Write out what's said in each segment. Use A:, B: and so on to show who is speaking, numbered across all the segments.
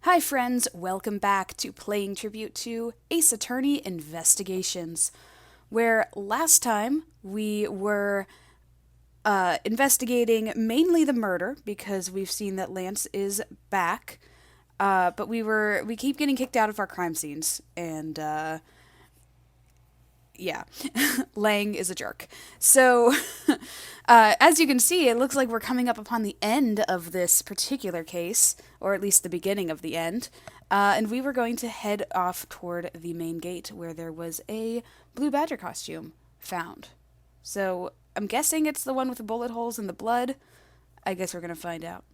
A: Hi friends, welcome back to Playing Tribute to Ace Attorney Investigations, where last time we were investigating mainly the murder, because we've seen that Lance is back, but we keep getting kicked out of our crime scenes, and yeah, Lang is a jerk. So, as you can see, it looks like we're coming up upon the end of this particular case, or at least the beginning of the end, and we were going to head off toward the main gate where there was a blue badger costume found. So, I'm guessing it's the one with the bullet holes and the blood. I guess we're going to find out.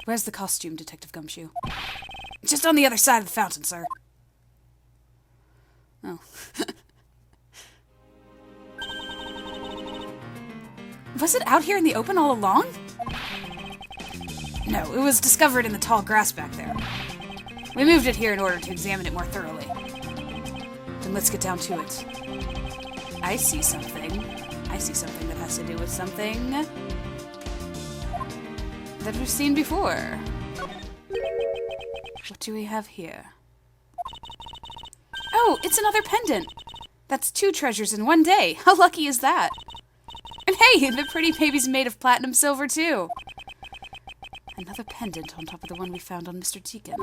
A: Where's the costume, Detective Gumshoe? Just on the other side of the fountain, sir. Oh. Was it out here in the open all along? No, it was discovered in the tall grass back there. We moved it here in order to examine it more thoroughly. Then let's get down to it. I see something. I see something that has to do with something that we've seen before. What do we have here? Oh, it's another pendant! That's 2 treasures in one day! How lucky is that? And hey, the pretty baby's made of platinum silver too! Another pendant on top of the one we found on Mr. Deacon.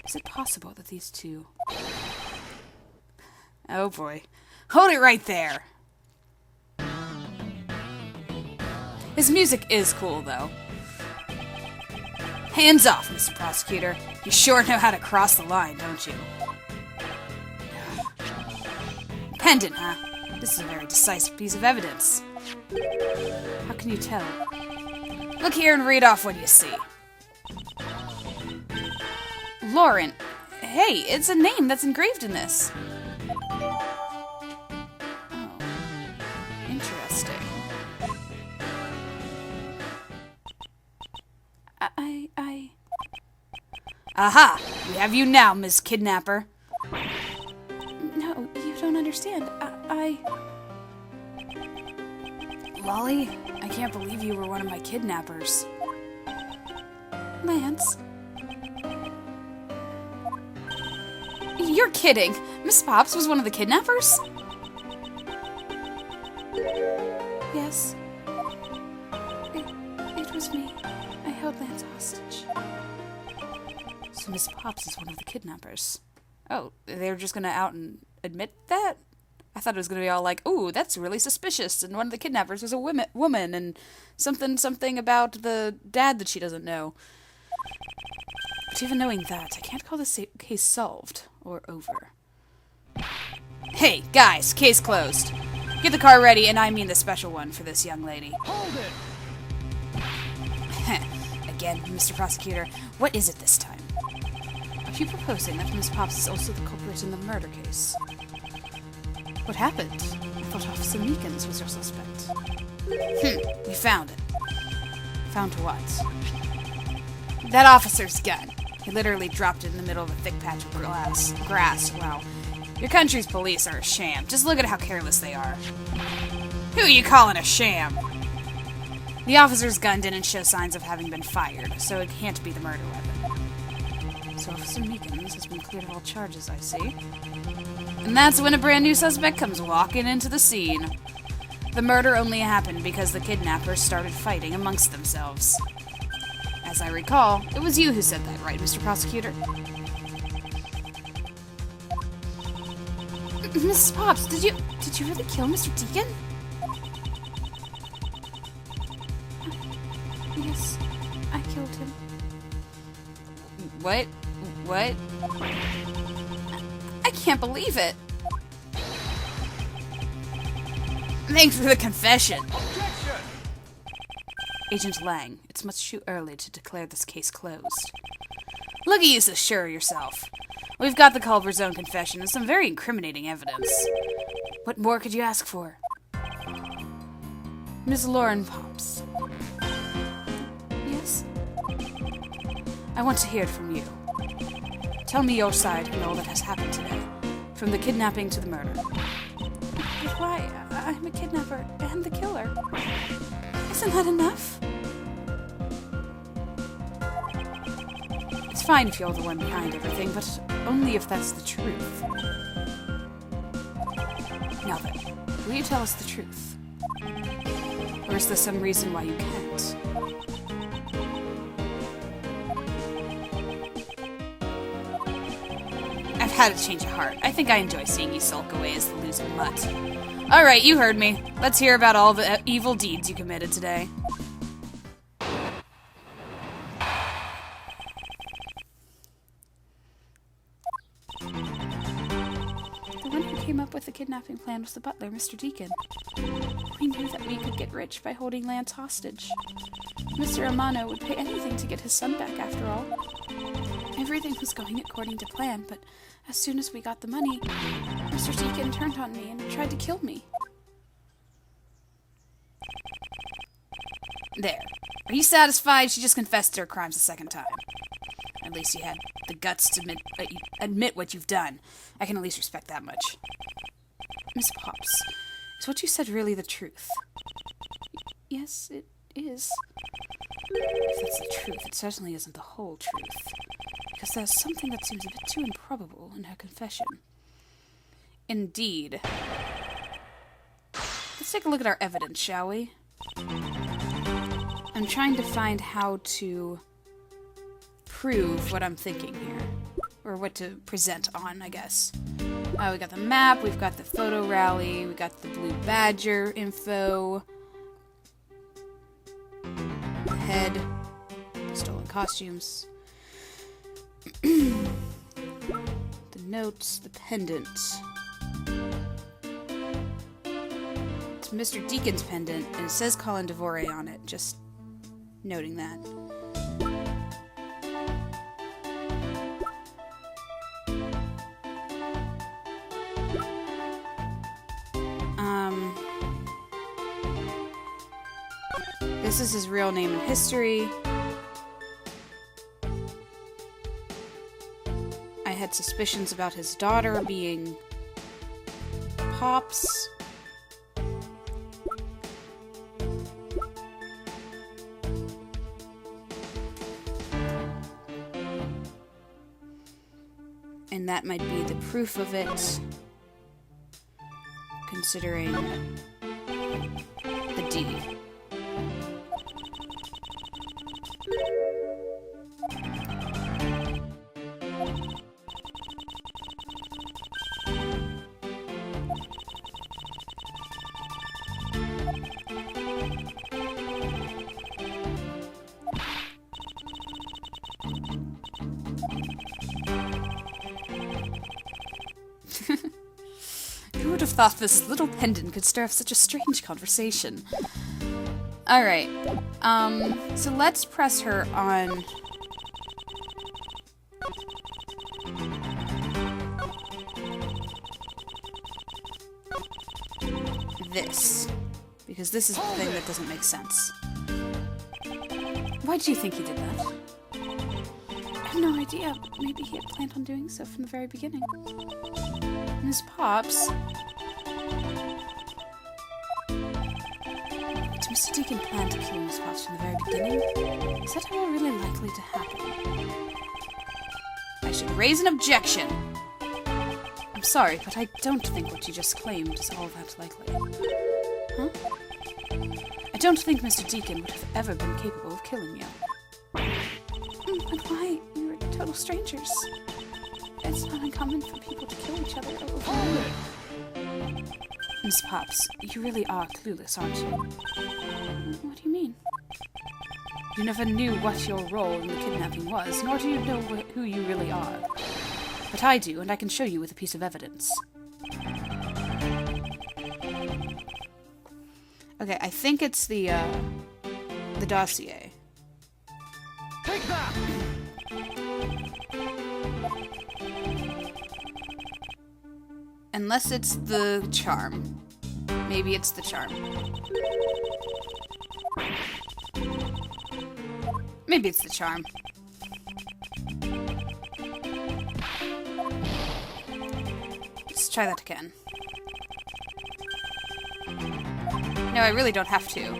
A: Is it possible that these two... Oh boy. Hold it right there! His music is cool, though. Hands off, Mr. Prosecutor. You sure know how to cross the line, don't you? Pendant, huh? This is a very decisive piece of evidence. How can you tell? Look here and read off what you see. Lauren. Hey, it's a name that's engraved in this. Oh. Interesting. Aha! We have you now, Miss Kidnapper. No, you don't understand. Lolly, I can't believe you were one of my kidnappers. Lance? You're kidding! Miss Pops was one of the kidnappers? Yes. It was me. I held Lance hostage. So Miss Pops is one of the kidnappers. Oh, they were just gonna out and admit that? I thought it was gonna be all like, ooh, that's really suspicious, and one of the kidnappers was a woman, and something about the dad that she doesn't know. But even knowing that, I can't call this case solved, or over. Hey, guys, case closed. Get the car ready, and I mean the special one for this young lady.
B: Hold it!
A: Again, Mr. Prosecutor, what is it this time? Are you proposing that Miss Pops is also the culprit in the murder case? What happened? I thought Officer Meekins was your suspect. We found it. Found what? That officer's gun. He literally dropped it in the middle of a thick patch of grass. Wow. Your country's police are a sham. Just look at how careless they are. Who are you calling a sham? The officer's gun didn't show signs of having been fired, so it can't be the murder weapon. So Officer Meekins has been cleared of all charges, I see. And that's when a brand new suspect comes walking into the scene. The murder only happened because the kidnappers started fighting amongst themselves. As I recall, it was you who said that, right, Mr. Prosecutor? Mrs. Pops, did you really kill Mr. Deacon? Yes, I killed him. What? What? I can't believe it. Thanks for the confession.
B: Objection!
A: Agent Lang, it's much too early to declare this case closed. Look at you so sure of yourself. We've got the culprit's own confession and some very incriminating evidence. What more could you ask for? Miss Lauren Pops. Yes? I want to hear it from you. Tell me your side and all that has happened today. From the kidnapping to the murder. But why? I'm a kidnapper and the killer. Isn't that enough? It's fine if you're the one behind everything, but only if that's the truth. Now then, will you tell us the truth? Or is there some reason why you can't? I've had a change of heart. I think I enjoy seeing you sulk away as the losing mutt. Alright, you heard me. Let's hear about all the evil deeds you committed today. The one who came up with the kidnapping plan was the butler, Mr. Deacon. We knew that we could get rich by holding Lance hostage. Mr. Amano would pay anything to get his son back, after all. Everything was going according to plan, but as soon as we got the money, Mr. Deacon turned on me and tried to kill me. There. Are you satisfied? She just confessed to her crimes a second time. At least you had the guts to admit what you've done. I can at least respect that much. Miss Pops, is what you said really the truth? Yes, it is. If that's the truth, it certainly isn't the whole truth. Because there's something that seems a bit too improbable in her confession. Indeed. Let's take a look at our evidence, shall we? I'm trying to find how to prove what I'm thinking here. Or what to present on, I guess. We got the map, we've got the photo rally, we got the Blue Badger info. The head. Stolen costumes. The notes, the pendant. It's Mr. Deacon's pendant, and it says Colin Devore on it, just noting that. This is his real name and history. I had suspicions about his daughter being Pops. And that might be the proof of it, considering the deed. Who would have thought this little pendant could stir up such a strange conversation? Alright, so let's press her on... this. Because this is the thing that doesn't make sense. Why do you think he did that? I have no idea. Maybe he had planned on doing so from the very beginning. Miss Pops? Did Mr. Deacon plan to kill Miss Pops from the very beginning? Is that all really likely to happen? I should raise an objection! I'm sorry, but I don't think what you just claimed is all that likely. Huh? I don't think Mr. Deacon would have ever been capable of killing you. But why? We were total strangers. It's not uncommon for people to kill each other over money. Miss Pops, you really are clueless, aren't you? What do you mean? You never knew what your role in the kidnapping was, nor do you know who you really are. But I do, and I can show you with a piece of evidence. Okay, I think it's the dossier.
B: Take that!
A: Unless it's the charm. Maybe it's the charm. Maybe it's the charm. try that again. No, I really don't have to.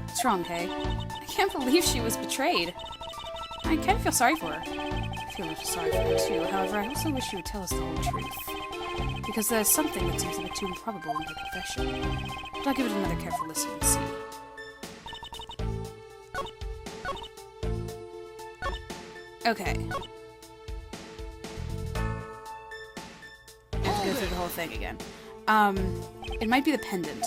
A: What's wrong, Hay? I can't believe she was betrayed. I kind of feel sorry for her. I feel a little sorry for her too. However, I also wish she would tell us the whole truth. Because there's something that seems a bit too improbable in her confession. But I'll give it another careful listen and see. Okay. I have to go through the whole thing again. It might be the pendant.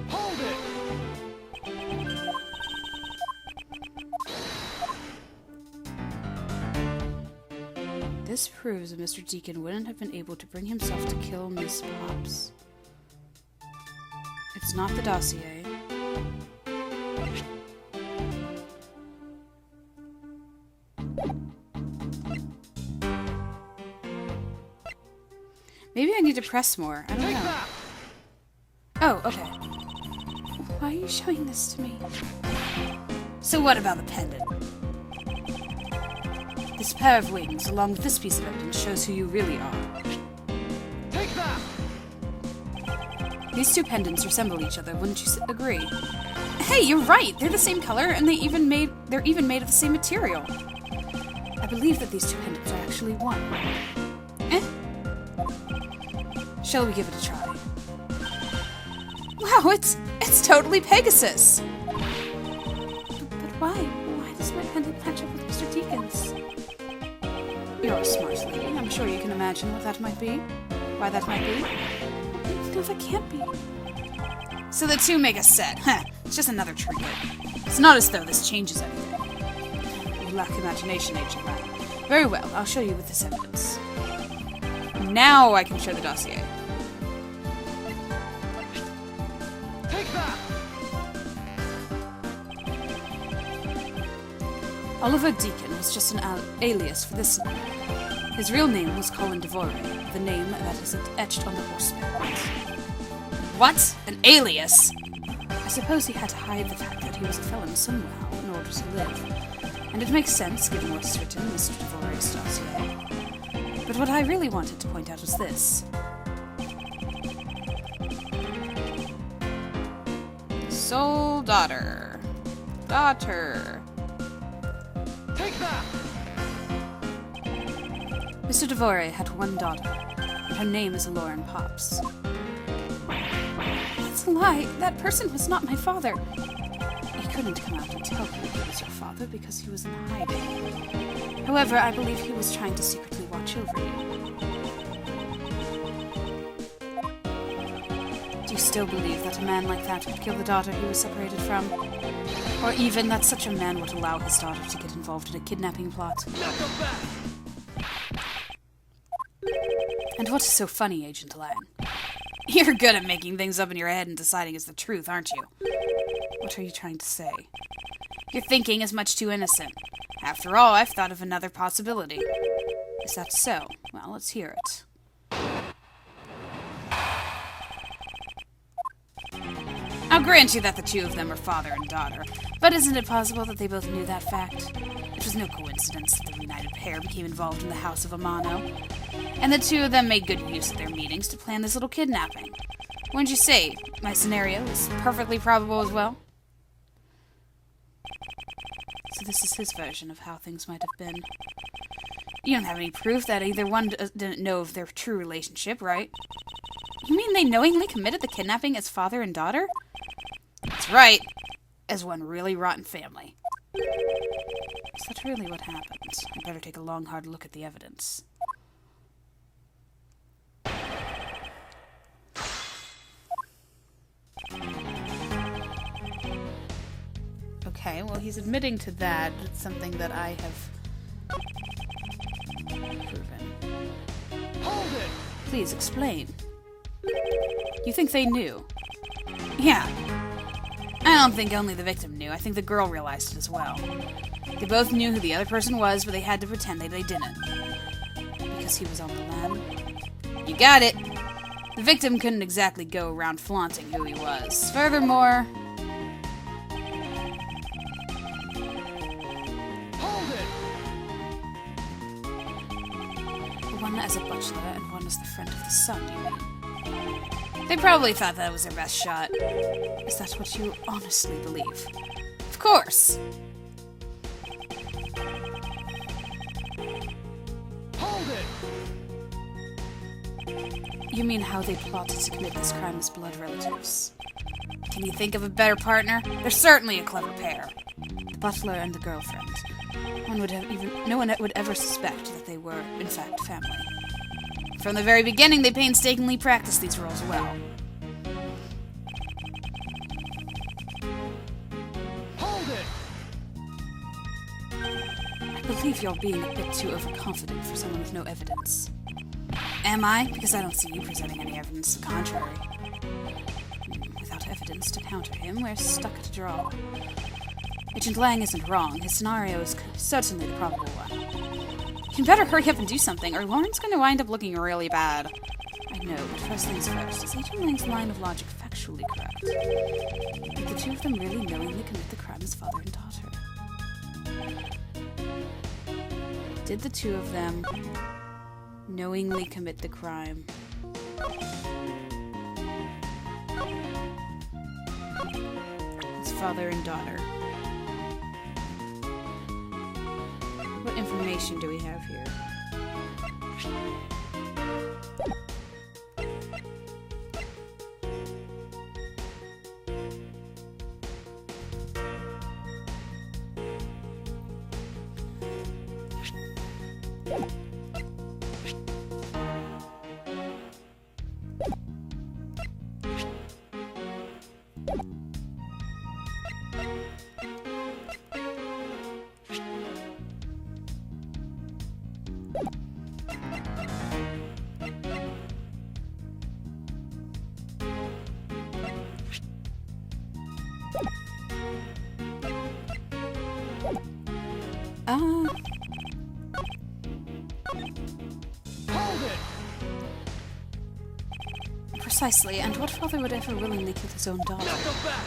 B: Hold it!
A: This proves that Mr. Deacon wouldn't have been able to bring himself to kill Miss Pops. It's not the dossier. Maybe I need to press more. I don't know. Oh, okay. Why are you showing this to me? So what about the pendant? This pair of wings, along with this piece of evidence, shows who you really are.
B: Take that!
A: These two pendants resemble each other, wouldn't you agree? Hey, you're right! They're the same color, and they're even made of the same material. I believe that these two pendants are actually one. Eh? Shall we give it a try? Wow, it's totally Pegasus! But why? Why does my pendant match up with Mr. Deacon's? You're a smart lady. I'm sure you can imagine what that might be. Why that might be. No, that can't be. So the two make a set. Huh. It's just another trinket. It's not as though this changes anything. You lack imagination, Agent Lang. Very well, I'll show you with this evidence. Now I can show the dossier.
B: Take that!
A: Oliver Deacon was just an alias for this name. His real name was Colin Devore, the name that is etched on the horse parents. What? An alias? I suppose he had to hide the fact that he was a felon somehow in order to live. And it makes sense, given what is written in Mr. Devore's dossier. But what I really wanted to point out was this. Sole daughter. Daughter.
B: Take that!
A: Mr. Devore had one daughter, and her name is Lauren Pops. That's a lie. That person was not my father. He couldn't come out and tell me he was your father because he was in hiding. However, I believe he was trying to secretly watch over you. Do you still believe that a man like that would kill the daughter he was separated from? Or even that such a man would allow his daughter to get involved in a kidnapping plot? And what is so funny, Agent Lang? You're good at making things up in your head and deciding it's the truth, aren't you? What are you trying to say? Your thinking is much too innocent. After all, I've thought of another possibility. Is that so? Well, let's hear it. I'll grant you that the two of them are father and daughter, but isn't it possible that they both knew that fact? It was no coincidence that the reunited pair became involved in the House of Amano, and the two of them made good use of their meetings to plan this little kidnapping. Wouldn't you say my scenario is perfectly probable as well? So this is his version of how things might have been. You don't have any proof that either one didn't know of their true relationship, right? You mean they knowingly committed the kidnapping as father and daughter? That's right, as one really rotten family. Is that really what happened? I'd better take a long, hard look at the evidence. Okay, well, he's admitting to that. It's something that I have proven.
B: Hold it!
A: Please explain. You think they knew? Yeah. I don't think only the victim knew. I think the girl realized it as well. They both knew who the other person was, but they had to pretend that they didn't. Because he was on the lam. You got it! The victim couldn't exactly go around flaunting who he was. Furthermore...
B: Hold it!
A: One as a butler and one as the friend of the son, you mean? They probably thought that was their best shot. Is that what you honestly believe? Of course!
B: Hold it!
A: You mean how they plotted to commit this crime as blood relatives? Can you think of a better partner? They're certainly a clever pair. The butler and the girlfriend. No one would ever suspect that they were, in fact, family. From the very beginning, they painstakingly practiced these roles well.
B: Hold it!
A: I believe you're being a bit too overconfident for someone with no evidence. Am I? Because I don't see you presenting any evidence to the contrary. Without evidence to counter him, we're stuck at a draw. Agent Lang isn't wrong. His scenario is certainly the probable one. You better hurry up and do something, or Lauren's going to wind up looking really bad. I know, but first things first. Is Agent Lang's line of logic factually correct? Did the two of them really knowingly commit the crime as father and daughter? Did the two of them knowingly commit the crime? As father and daughter. What information do we have here?
B: Hold it!
A: Precisely, and what father would ever willingly kill his own daughter?
B: Now go back!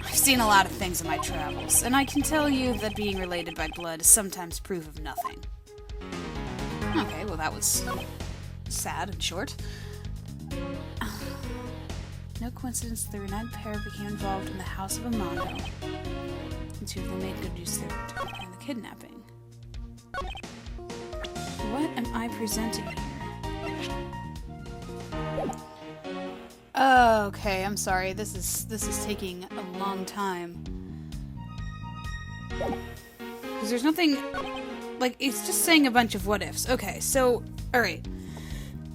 A: I've seen a lot of things in my travels, and I can tell you that being related by blood is sometimes proof of nothing. Okay, well that was sad and short. No coincidence that the reunited pair became involved in the house of Amano. The two of them made good use of their to plan the kidnapping. What am I presenting here? Okay, I'm sorry. This is taking a long time. Because there's nothing... Like, it's just saying a bunch of what-ifs. Okay, so... Alright.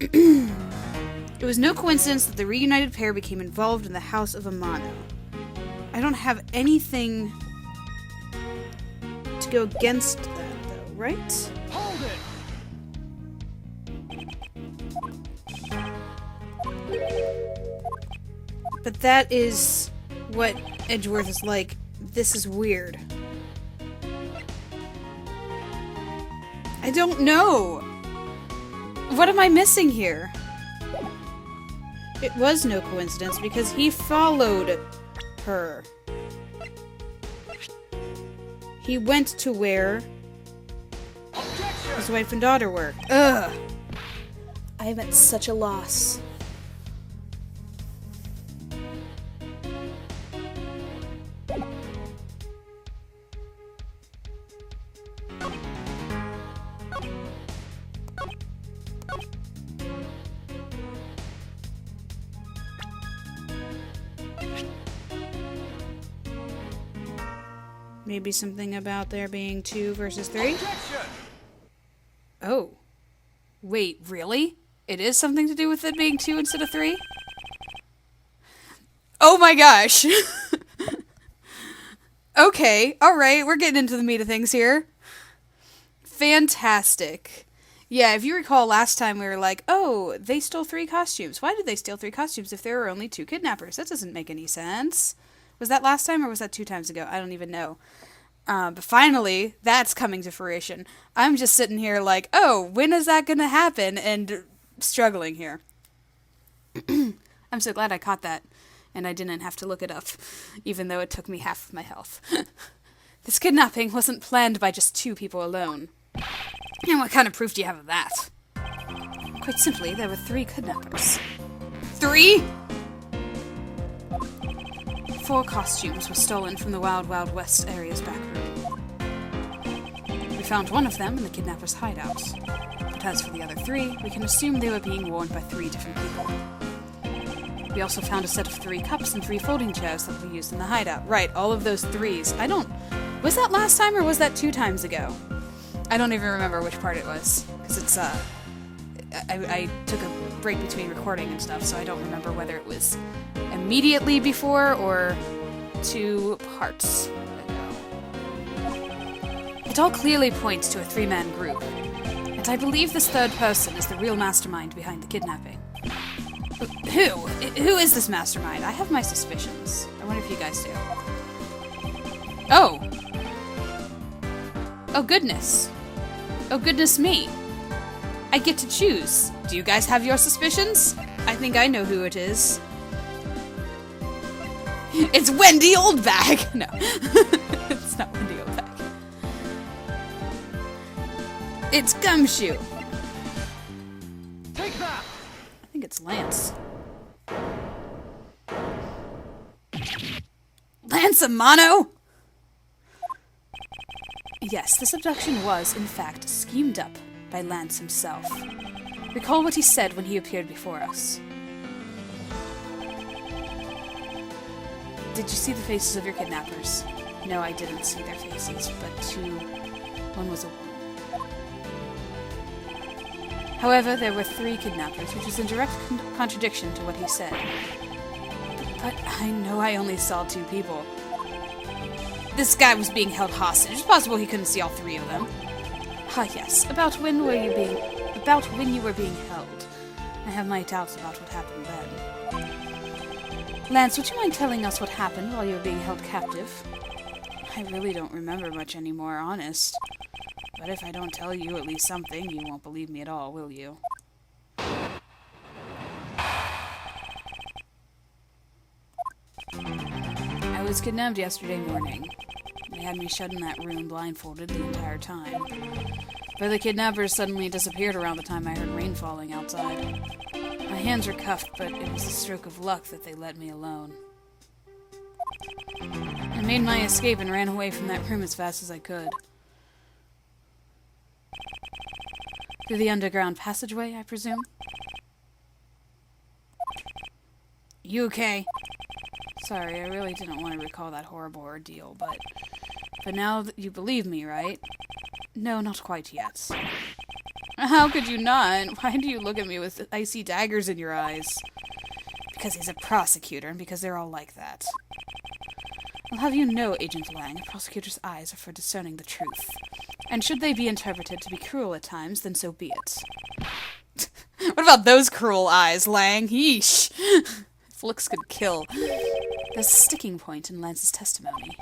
A: It was no coincidence that the reunited pair became involved in the house of Amano. I don't have anything to go against that, though, right?
B: Hold it!
A: But that is what Edgeworth is like. This is weird. I don't know. What am I missing here? It was no coincidence because he followed her. He went to where his wife and daughter were. Ugh. I am at such a loss. Maybe something about there being 2 versus 3?
B: Objection!
A: Oh. Wait, really? It is something to do with it being 2 instead of 3? Oh my gosh! Okay, alright, we're getting into the meat of things here. Fantastic. Yeah, if you recall last time we were like, oh, they stole 3 costumes. Why did they steal 3 costumes if there were only 2 kidnappers? That doesn't make any sense. Was that last time or was that 2 times ago? I don't even know. But finally, that's coming to fruition. I'm just sitting here like, oh, when is that going to happen? And struggling here. I'm so glad I caught that. And I didn't have to look it up, even though it took me half of my health. This kidnapping wasn't planned by just 2 people alone. And what kind of proof do you have of that? Quite simply, there were 3 kidnappers. 3?! 4 costumes were stolen from the Wild Wild West area's back room. We found one of them in the kidnapper's hideout. But as for the other 3, we can assume they were being worn by 3 different people. We also found a set of 3 cups and 3 folding chairs that we used in the hideout. Right, all of those 3s. Was that last time or was that 2 times ago? I don't even remember which part it was. Because it's, I took a break between recording and stuff, so I don't remember whether it was immediately before or 2 parts ago. It all clearly points to a 3-man group. And I believe this 3rd person is the real mastermind behind the kidnapping. Who? Who is this mastermind? I have my suspicions. I wonder if you guys do. Oh! Oh goodness. Oh goodness me. I get to choose. Do you guys have your suspicions? I think I know who it is. It's Wendy Oldbag! No. It's not Wendy Oldbag. It's Gumshoe.
B: Take that!
A: I think it's Lance. Lance Amano? Yes, this abduction was, in fact, schemed up by Lance himself. Recall what he said when he appeared before us. Did you see the faces of your kidnappers? No, I didn't see their faces, but one was a woman. However, there were 3 kidnappers, which is in direct contradiction to what he said. But I know I only saw 2 people. This guy was being held hostage. It's possible he couldn't see all 3 of them. Ah, yes. About when you were being held. I have my doubts about what happened then. Lance, would you mind telling us what happened while you were being held captive? I really don't remember much anymore, honest. But if I don't tell you at least something, you won't believe me at all, will you? I was kidnapped yesterday morning. They had me shut in that room blindfolded the entire time. But the kidnappers suddenly disappeared around the time I heard rain falling outside. My hands were cuffed, but it was a stroke of luck that they let me alone. I made my escape and ran away from that room as fast as I could. Through the underground passageway, I presume? You okay? Sorry, I really didn't want to recall that horrible ordeal, but now that you believe me, right? No, not quite yet. How could you not? Why do you look at me with icy daggers in your eyes? Because he's a prosecutor, and because they're all like that. I'll have you know, Agent Lang, a prosecutor's eyes are for discerning the truth. And should they be interpreted to be cruel at times, then so be it. What about those cruel eyes, Lang? Yeesh! If looks could kill. There's a sticking point in Lance's testimony.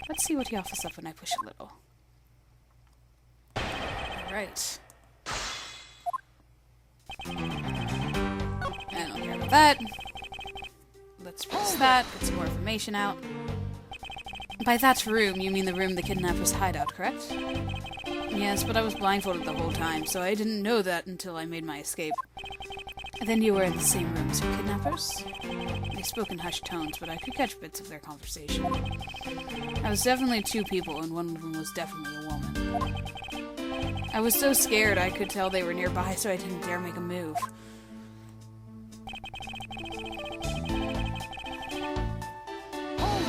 A: Let's see what he offers up when I push a little. Alright. I don't care about that. Let's press that, get some more information out. By that room, you mean the room the kidnappers hide out, correct? Yes, but I was blindfolded the whole time, so I didn't know that until I made my escape. And then you were in the same room as your kidnappers? They spoke in hushed tones, but I could catch bits of their conversation. I was definitely 2 people, and one of them was definitely a woman. I was so scared I could tell they were nearby, so I didn't dare make a move.
B: Hold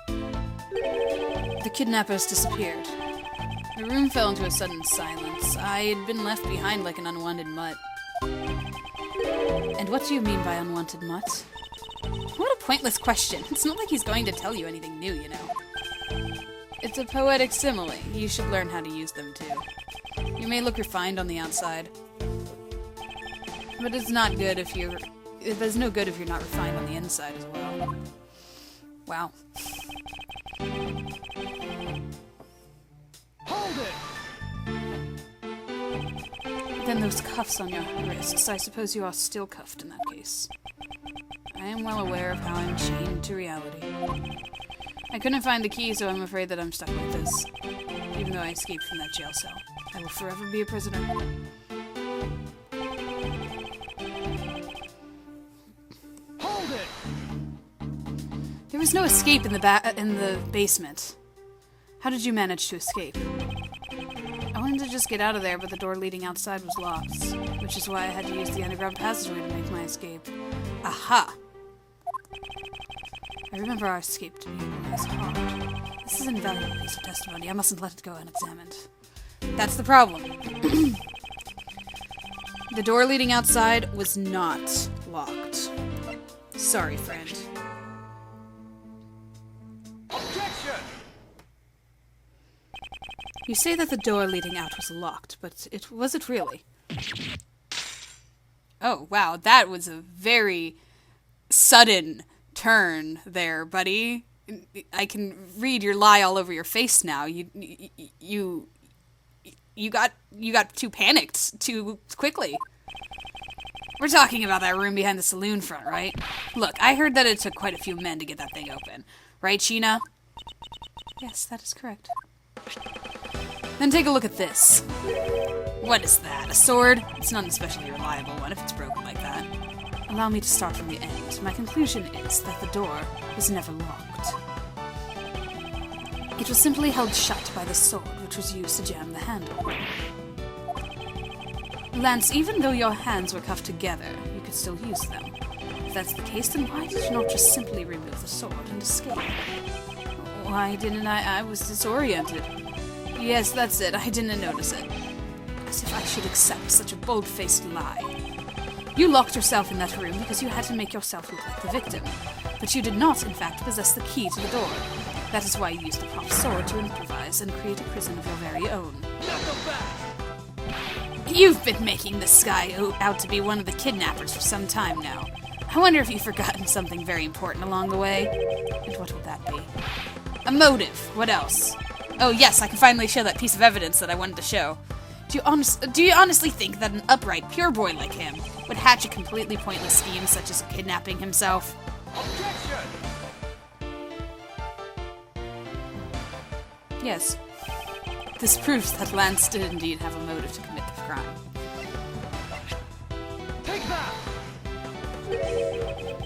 B: it!
A: The kidnappers disappeared. The room fell into a sudden silence. I had been left behind like an unwanted mutt. And what do you mean by unwanted mutt? What a pointless question. It's not like he's going to tell you anything new, you know. It's a poetic simile. You should learn how to use them, too. You may look refined on the outside, but it's not good if you're... There's no good if you're not refined on the inside as well. Wow.
B: Hold it!
A: Then those cuffs on your wrists. I suppose you are still cuffed in that case. I am well aware of how I'm chained to reality. I couldn't find the key, so I'm afraid that I'm stuck with this. Even though I escaped from that jail cell, I will forever be a prisoner.
B: Hold it!
A: There was no escape in the basement. How did you manage to escape? I wanted to just get out of there, but the door leading outside was locked, which is why I had to use the underground passageway to make my escape. Aha! I remember our escape to be organized hard. This is an invaluable piece of testimony. I mustn't let it go unexamined. That's the problem. The door leading outside was not locked. Sorry, friend.
B: Objection!
A: You say that the door leading out was locked, but was it really? Oh, wow, that was a very sudden turn there, buddy. I can read your lie all over your face now. You got too panicked too quickly. We're talking about that room behind the saloon front, right? Look, I heard that it took quite a few men to get that thing open. Right, Sheena? Yes, that is correct. Then take a look at this. What is that? A sword? It's not an especially reliable one if it's broken like that. Allow me to start from the end. My conclusion is that the door was never locked. It was simply held shut by the sword, which was used to jam the handle. Lance, even though your hands were cuffed together, you could still use them. If that's the case, then why did you not just simply remove the sword and escape? Why didn't I was disoriented. Yes, that's it. I didn't notice it. As if I should accept such a bold-faced lie. You locked yourself in that room because you had to make yourself look like the victim. But you did not, in fact, possess the key to the door. That is why you used the prof sword to improvise and create a prison of your very own. You've been making this guy out to be one of the kidnappers for some time now. I wonder if you've forgotten something very important along the way. And what would that be? A motive. What else? Oh yes, I can finally show that piece of evidence that I wanted to show. Do you honestly think that an upright, pure boy like him would hatch a completely pointless scheme such as kidnapping himself?
B: Objection!
A: Yes. This proves that Lance did indeed have a motive to commit the crime.
B: Take that!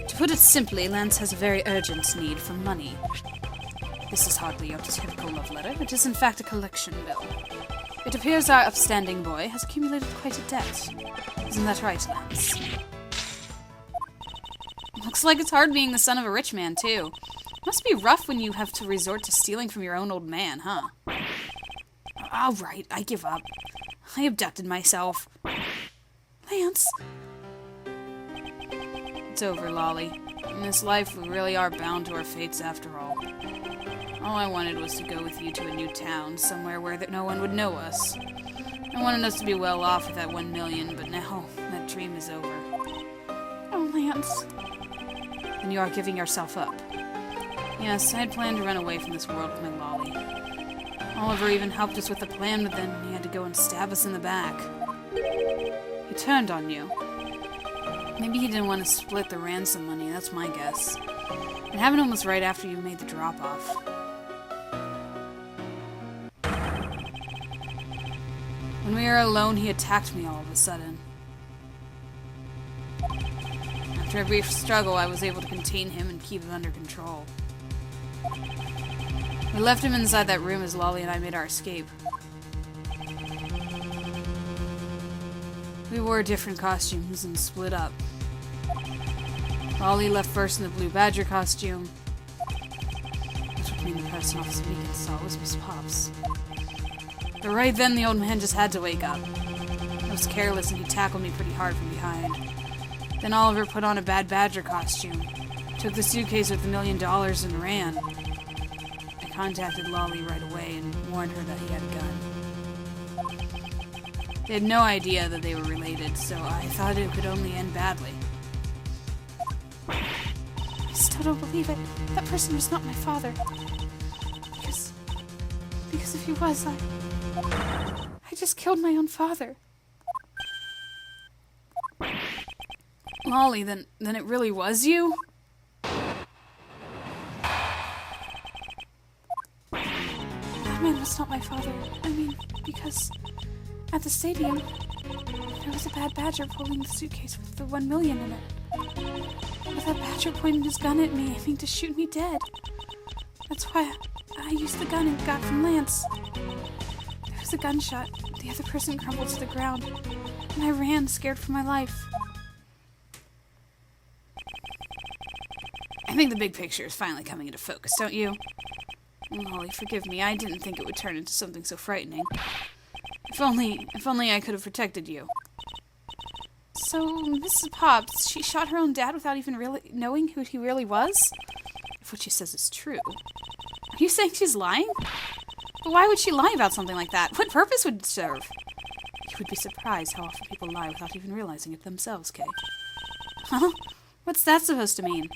A: To put it simply, Lance has a very urgent need for money. This is hardly your typical love letter. It is in fact a collection bill. It appears our upstanding boy has accumulated quite a debt. Isn't that right, Lance? Looks like it's hard being the son of a rich man, too. Must be rough when you have to resort to stealing from your own old man, huh? All right, I give up. I abducted myself. Lance? It's over, Lolly. In this life, we really are bound to our fates after all. All I wanted was to go with you to a new town, somewhere where no one would know us. I wanted us to be well off with that 1 million, but now that dream is over. Oh, Lance. And you are giving yourself up. Yes, I had planned to run away from this world with my Lolly. Oliver even helped us with the plan, but then he had to go and stab us in the back. He turned on you. Maybe he didn't want to split the ransom money, that's my guess. It happened almost right after you made the drop-off. When we were alone, he attacked me all of a sudden. After a brief struggle, I was able to contain him and keep him under control. We left him inside that room as Lolly and I made our escape. We wore different costumes and split up. Lolly left first in the blue badger costume, which would mean the person Officer Meekins saw was Miss Pops. But right then, the old man just had to wake up. I was careless and he tackled me pretty hard from behind. Then Oliver put on a bad badger costume, took the suitcase with $1 million and ran. I contacted Lolly right away and warned her that he had a gun. They had no idea that they were related, so I thought it could only end badly. I still don't believe it. That person was not my father. Because if he was, I just killed my own father. Molly, then it really was you? That man was not my father. I mean, because at the stadium, there was a bad badger pulling the suitcase with the 1 million in it. But that badger pointed his gun at me, aiming to shoot me dead. That's why I used the gun and got from Lance. There was a gunshot. The other person crumbled to the ground, and I ran, scared for my life. I think the big picture is finally coming into focus, don't you? Molly, forgive me. I didn't think it would turn into something so frightening. If only I could have protected you. So, Mrs. Pops, she shot her own dad without even really knowing who he really was? If what she says is true. Are you saying she's lying? But why would she lie about something like that? What purpose would it serve? You would be surprised how often people lie without even realizing it themselves, Kay. Huh? What's that supposed to mean?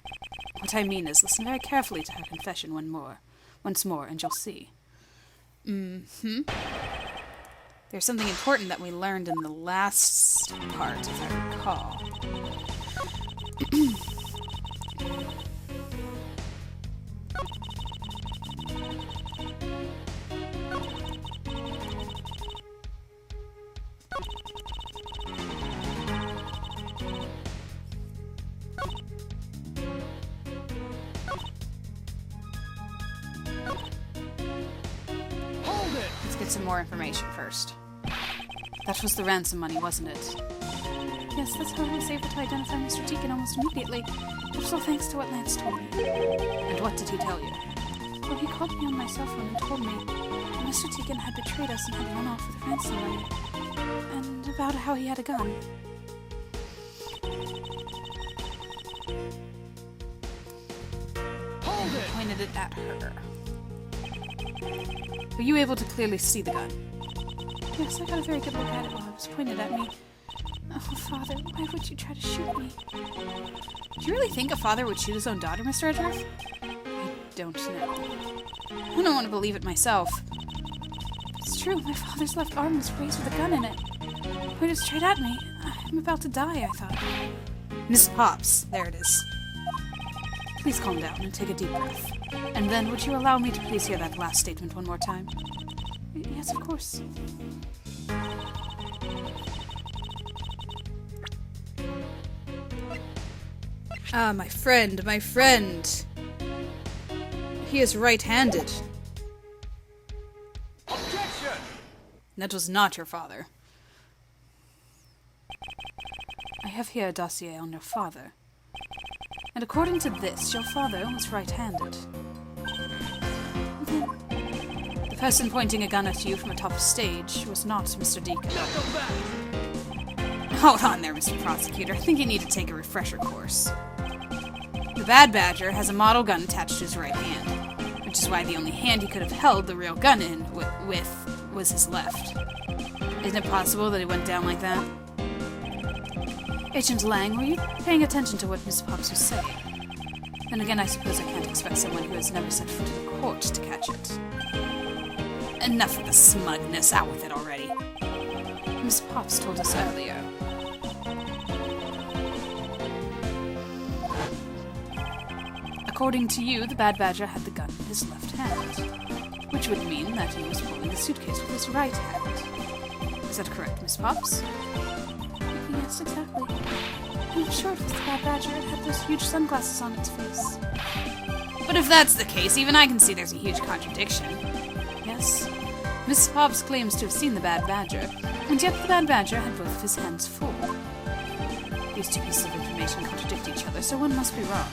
A: What I mean is, listen very carefully to her confession once more, and you'll see. There's something important that we learned in the last part, if I recall. Let's get some more information first. That was the ransom money, wasn't it? Yes, that's how I was able to identify Mr. Deacon almost immediately. It was all thanks to what Lance told me. And what did he tell you? Well, he called me on my cell phone and told me that Mr. Deacon had betrayed us and had run off with the ransom money. And about how he had a gun.
B: Hold
A: He
B: it!
A: pointed it at her. Were you able to clearly see the gun? Yes, I got a very good look at it while it was pointed at me. Oh, Father, why would you try to shoot me? Do you really think a father would shoot his own daughter, Mr. Edgeworth? I don't know. I don't want to believe it myself. It's true, my father's left arm was raised with a gun in it. It pointed straight at me. I'm about to die, I thought. Miss Pops, there it is. Please calm down and take a deep breath. And then, would you allow me to please hear that last statement one more time? Yes, of course. Ah, my friend. He is right-handed.
B: Objection!
A: That was not your father. I have here a dossier on your father. And according to this, your father was right-handed. The person pointing a gun at you from atop a stage was not Mr. Deacon.
B: Now come back!
A: Hold on there, Mr. Prosecutor. I think you need to take a refresher course. The Bad Badger has a model gun attached to his right hand, which is why the only hand he could have held the real gun in with was his left. Isn't it possible that it went down like that? Agent Lang, were you paying attention to what Miss Pops was saying? Then again, I suppose I can't expect someone who has never set foot in court to catch it. Enough of the smugness, out with it already. Miss Pops told us earlier. According to you, the Bad Badger had the gun in his left hand, which would mean that he was pulling the suitcase with his right hand. Is that correct, Miss Pops? Yes, exactly. I'm sure it was the Bad Badger. It had those huge sunglasses on its face. But if that's the case, even I can see there's a huge contradiction. Yes, Miss Pops claims to have seen the Bad Badger, and yet the Bad Badger had both of his hands full. These two pieces of information contradict each other, so one must be wrong.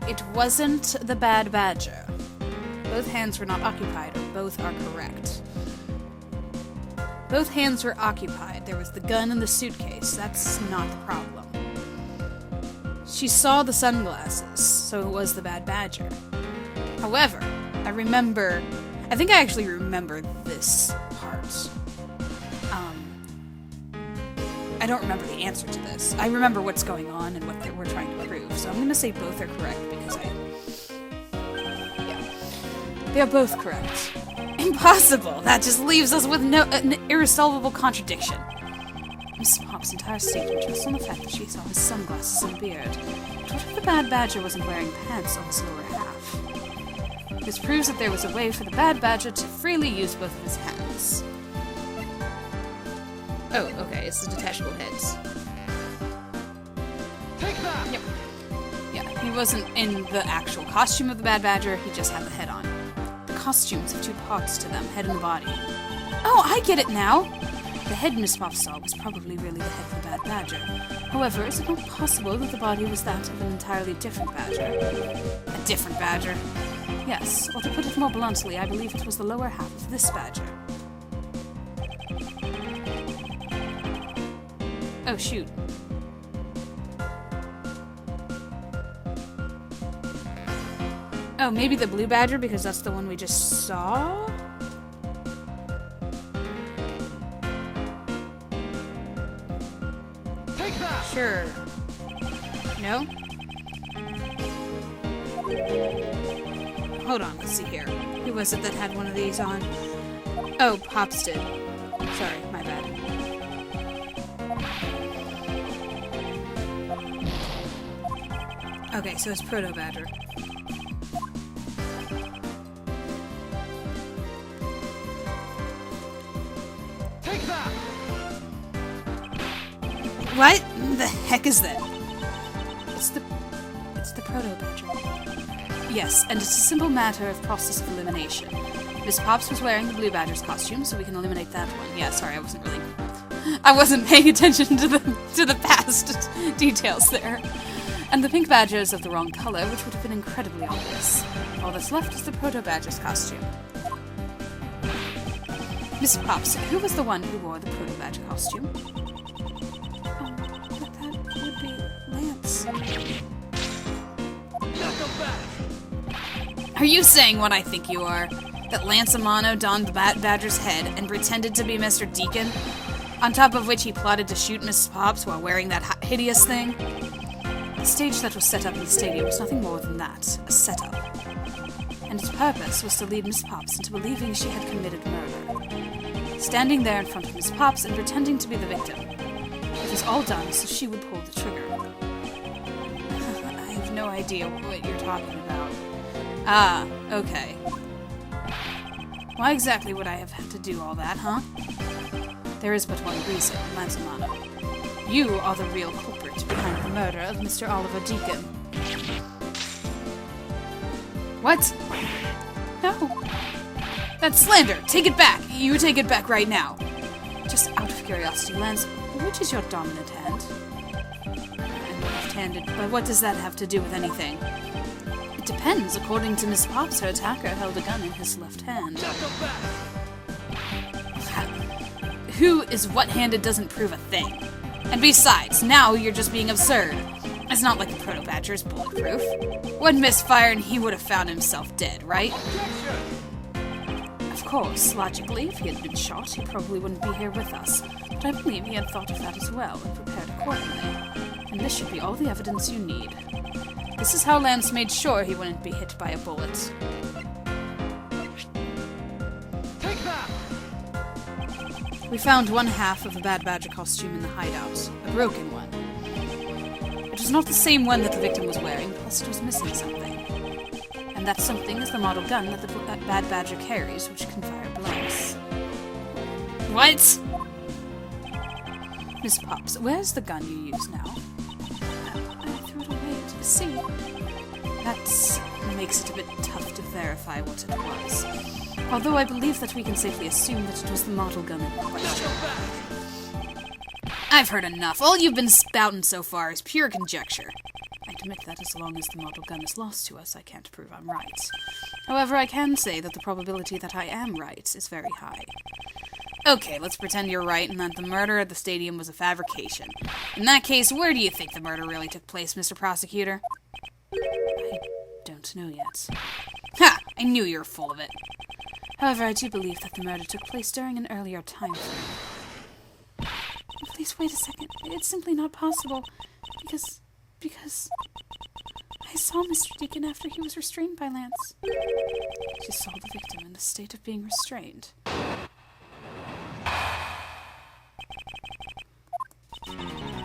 A: It wasn't the Bad Badger. Both hands were not occupied, or both are correct. Both hands were occupied. There was the gun in the suitcase. That's not the problem. She saw the sunglasses, so it was the Bad Badger. However, I think I actually remember this part. I don't remember the answer to this. I remember what's going on and what we're trying to prove, so I'm going to say both are correct because yeah. They are both correct. Impossible! That just leaves us with an irresolvable contradiction. Miss Pop's entire statement rests on the fact that she saw his sunglasses and beard. But what if the Bad Badger wasn't wearing pants on his lower half? This proves that there was a way for the Bad Badger to freely use both of his hands. Oh, okay, it's the detachable heads.
B: Take that!
A: Yep. Yeah, he wasn't in the actual costume of the Bad Badger, he just had the head on. The costumes have two parts to them, head and body. Oh, I get it now! The head Miss Pop saw was probably really the head of the Bad Badger. However, is it not possible that the body was that of an entirely different badger? A different badger? Yes, or to put it more bluntly, I believe it was the lower half of this badger. Oh, shoot. Oh, maybe the blue badger, because that's the one we just saw?
B: Take that!
A: Sure. No? Hold on, let's see here. Who was it that had one of these on? Oh, Pops did. Sorry, my bad. Okay, so it's Proto Badger.
B: Take that!
A: What the heck is that? It's the Proto Badger. Yes, and it's a simple matter of process of elimination. Miss Pops was wearing the Blue Badger's costume, so we can eliminate that one. Yeah, sorry, I wasn't paying attention to the past details there. And the Pink Badger is of the wrong color, which would have been incredibly obvious. All that's left is the Proto Badger's costume. Miss Pops, who was the one who wore the Proto Badger costume? Oh, but that would be Lance. Are you saying what I think you are? That Lance Amano donned the Bat Badger's head and pretended to be Mr. Deacon? On top of which he plotted to shoot Miss Pops while wearing that hideous thing? The stage that was set up in the stadium was nothing more than that, a setup. And its purpose was to lead Miss Pops into believing she had committed murder. Standing there in front of Miss Pops and pretending to be the victim. It was all done so she would pull the trigger. I have no idea what you're talking about. Ah, okay. Why exactly would I have had to do all that, huh? There is but one reason, Lance Amano. You are the real culprit behind the murder of Mr. Oliver Deacon. What? No. That's slander! Take it back! You take it back right now! Just out of curiosity, Lance, which is your dominant hand? I'm left-handed, but what does that have to do with anything? It depends. According to Miss Pops, her attacker held a gun in his left hand. Who is what-handed doesn't prove a thing. And besides, now you're just being absurd. It's not like the Proto Badger is bulletproof. One misfire and he would have found himself dead, right? Of course, logically, if he had been shot, he probably wouldn't be here with us. But I believe he had thought of that as well and prepared accordingly. And this should be all the evidence you need. This is how Lance made sure he wouldn't be hit by a bullet.
B: Take that!
A: We found one half of the Bad Badger costume in the hideout, a broken one. It was not the same one that the victim was wearing, plus it was missing something. And that something is the model gun that the Bad Badger carries, which can fire blanks. What? Miss Pops, where's the gun you use now? I threw it away into the sea. That makes it a bit tough to verify what it was. Although I believe that we can safely assume that it was the model gun in question. I've heard enough. All you've been spouting so far is pure conjecture. I admit that as long as the model gun is lost to us, I can't prove I'm right. However, I can say that the probability that I am right is very high. Okay, let's pretend you're right and that the murder at the stadium was a fabrication. In that case, where do you think the murder really took place, Mr. Prosecutor? I don't know yet. Ha! I knew you were full of it. However, I do believe that the murder took place during an earlier time frame. Please wait a second. It's simply not possible. Because I saw Mr. Deacon after he was restrained by Lance. She saw the victim in a state of being restrained.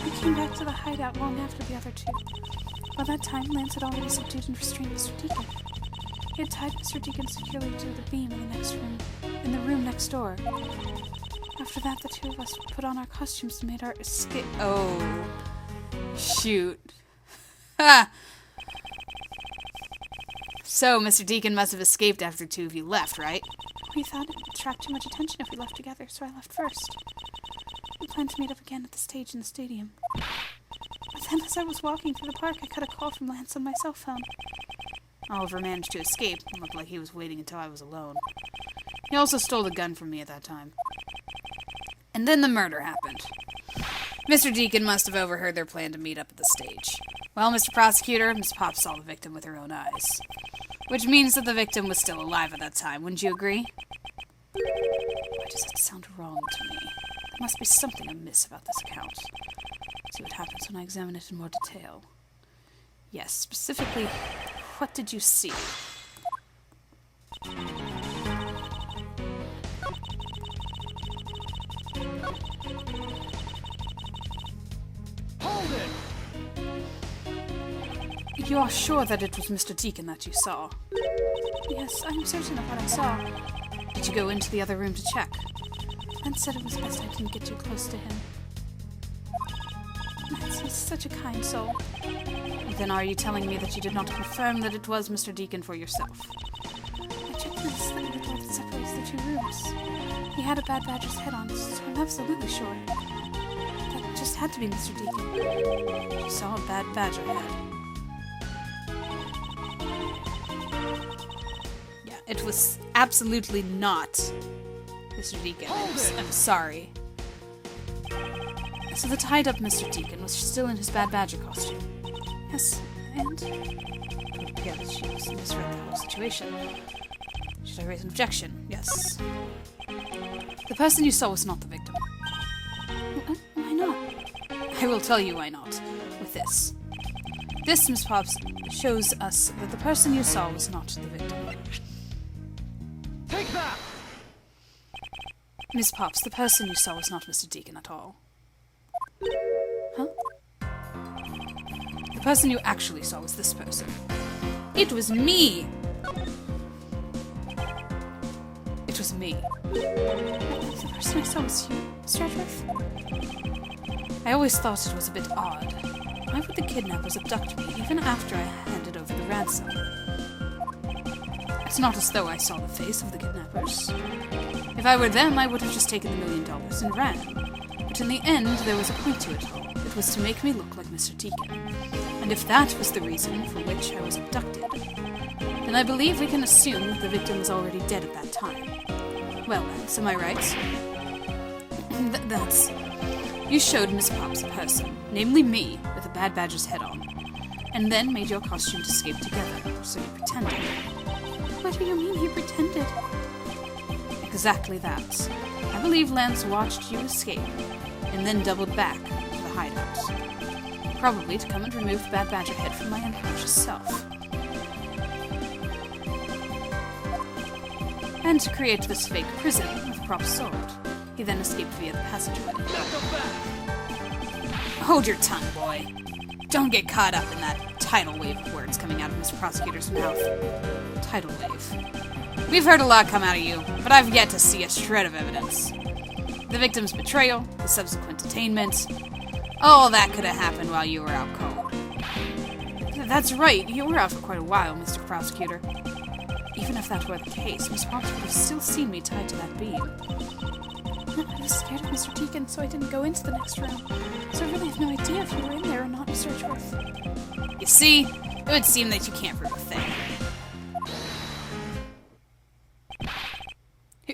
A: I came back to the hideout long after the other two. By that time, Lance had already subdued and restrained Mr. Deacon. He had tied Mr. Deacon securely to the beam in the room next door. After that, the two of us put on our costumes and made our escape. Oh, shoot. Ha! So, Mr. Deacon must have escaped after the two of you left, right? We thought it would attract too much attention if we left together, so I left first. We planned to meet up again at the stage in the stadium. But then, as I was walking through the park, I got a call from Lance on my cell phone. Oliver managed to escape. It looked like he was waiting until I was alone. He also stole the gun from me at that time. And then the murder happened. Mr. Deacon must have overheard their plan to meet up at the stage. Well, Mr. Prosecutor, Miss Pop saw the victim with her own eyes. Which means that the victim was still alive at that time, wouldn't you agree? Why does it sound wrong to me? There must be something amiss about this account. See what happens when I examine it in more detail. Yes, specifically, what did you see?
B: Hold it!
A: You are sure that it was Mr. Deacon that you saw? Yes, I'm certain of what I saw. Did you go into the other room to check? Lance said it was best I didn't get too close to him. Lance is such a kind soul. Then are you telling me that you did not confirm that it was Mr. Deacon for yourself? I checked this little door that separates the two rooms. He had a Bad Badger's head on, so I'm absolutely sure. That just had to be Mr. Deacon. You saw a Bad Badger head. Yeah, it was absolutely not Mr. Deacon. I'm sorry. So the tied-up Mr. Deacon was still in his Bad Badger costume. Yes, and it would appear that she was misread the whole situation. Should I raise an objection? Yes. The person you saw was not the victim. Why not? I will tell you why not. With this. This, Miss Pops, shows us that the person you saw was not the victim.
B: Take that!
A: Miss Pops, the person you saw was not Mr. Deacon at all. Huh? The person you actually saw was this person. It was me! It was me. The person I saw was you, Mr. Edgeworth? I always thought it was a bit odd. Why would the kidnappers abduct me even after I handed over the ransom? It's not as though I saw the face of the kidnappers. If I were them, I would have just taken the $1 million and ran. But in the end, there was a point to it all. It was to make me look like Mr. Deacon. And if that was the reason for which I was abducted, then I believe we can assume that the victim was already dead at that time. Well, Lance, am I right? That's... You showed Miss Pops a person, namely me, with a Bad Badger's head on, and then made your costume to escape together, so you pretended. What do you mean he pretended? Exactly that. I believe Lance watched you escape, and then doubled back to the hideout. Probably to come and remove the Bad Badger head from my unconscious self. And to create this fake prison with a prop sword. He then escaped via the passageway. Hold your tongue, boy. Don't get caught up in that tidal wave of words coming out of Mr. Prosecutor's mouth. Tidal wave. We've heard a lot come out of you, but I've yet to see a shred of evidence. The victim's betrayal, the subsequent detainment, all that could have happened while you were out cold. That's right, you were out for quite a while, Mr. Prosecutor. Even if that were the case, Miss Pops would have still seen me tied to that beam. I was scared of Mr. Deacon, so I didn't go into the next room. So I really have no idea if you were in there or not, Mr. Edgeworth. You see, it would seem that you can't prove a thing.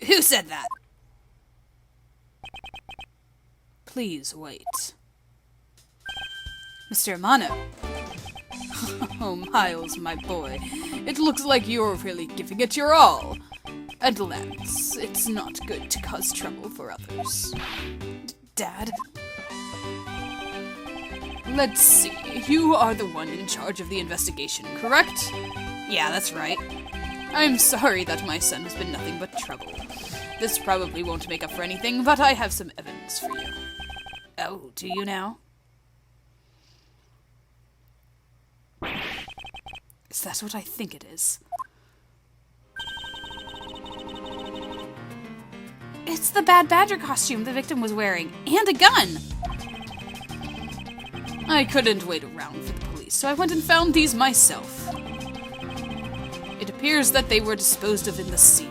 A: Who said that? Please wait. Mr. Amano. Oh, Miles, my boy. It looks like you're really giving it your all. And Lance, it's not good to cause trouble for others. Dad? Let's see. You are the one in charge of the investigation, correct? Yeah, that's right. I'm sorry that my son has been nothing but trouble. This probably won't make up for anything, but I have some evidence for you. Oh, do you now? Is that what I think it is? It's the Bad Badger costume the victim was wearing, and a gun! I couldn't wait around for the police, so I went and found these myself. It appears that they were disposed of in the sea.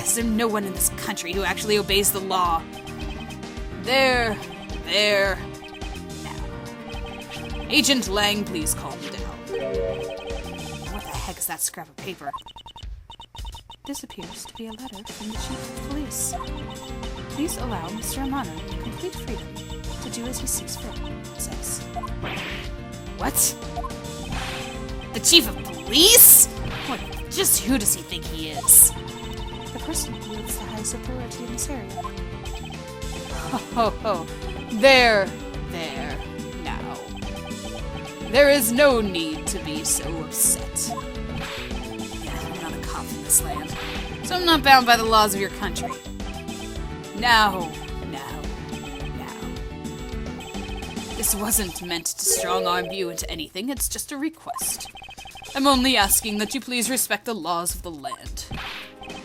A: Is there no one in this country who actually obeys the law? There, now. Agent Lang, please calm down. What the heck is that scrap of paper? This appears to be a letter from the Chief of Police. Please allow Mr. Amano complete freedom to do as he sees fit, it says. What? The Chief of Police? What, just who does he think he is? The person who wields the highest authority in this area. Ho. There, now. There is no need to be so upset. I'm not a cop in this land, so I'm not bound by the laws of your country. Now. This wasn't meant to strong-arm you into anything, it's just a request. I'm only asking that you please respect the laws of the land.